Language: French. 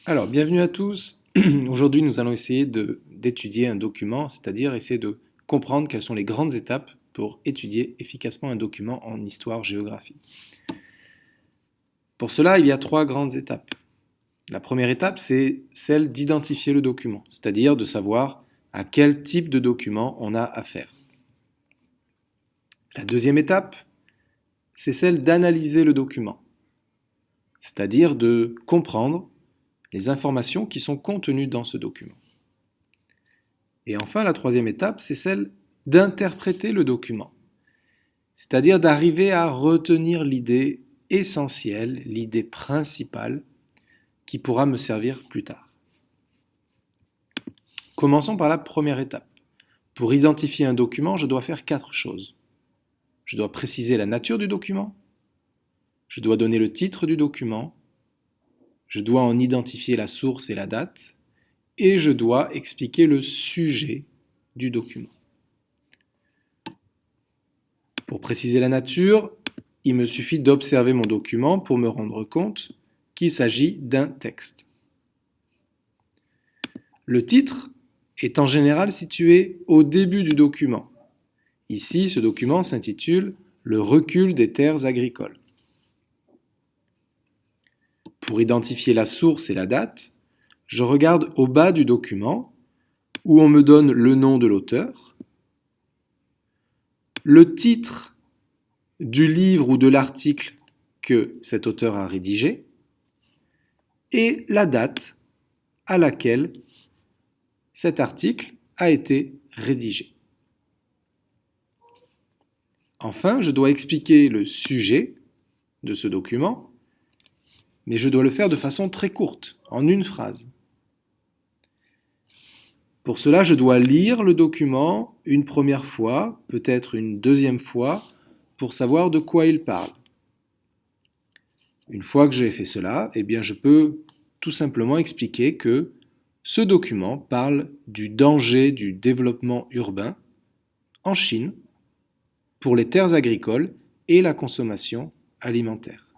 Alors, bienvenue à tous. Aujourd'hui, nous allons essayer d'étudier un document, c'est-à-dire essayer de comprendre quelles sont les grandes étapes pour étudier efficacement un document en histoire-géographie. Pour cela, il y a trois grandes étapes. La première étape, c'est celle d'identifier le document, c'est-à-dire de savoir à quel type de document on a affaire. La deuxième étape, c'est celle d'analyser le document, c'est-à-dire de comprendre les informations qui sont contenues dans ce document. Et enfin, la troisième étape, c'est celle d'interpréter le document, c'est-à-dire d'arriver à retenir l'idée essentielle, l'idée principale qui pourra me servir plus tard. Commençons par la première étape. Pour identifier un document, je dois faire quatre choses. Je dois préciser la nature du document, je dois donner le titre du document, je dois en identifier la source et la date, et je dois expliquer le sujet du document. Pour préciser la nature, il me suffit d'observer mon document pour me rendre compte qu'il s'agit d'un texte. Le titre est en général situé au début du document. Ici, ce document s'intitule « Le recul des terres agricoles ». Pour identifier la source et la date, je regarde au bas du document où on me donne le nom de l'auteur, le titre du livre ou de l'article que cet auteur a rédigé et la date à laquelle cet article a été rédigé. Enfin, je dois expliquer le sujet de ce document, mais je dois le faire de façon très courte, en une phrase. Pour cela, je dois lire le document une première fois, peut-être une deuxième fois, pour savoir de quoi il parle. Une fois que j'ai fait cela, eh bien, je peux tout simplement expliquer que ce document parle du danger du développement urbain en Chine pour les terres agricoles et la consommation alimentaire.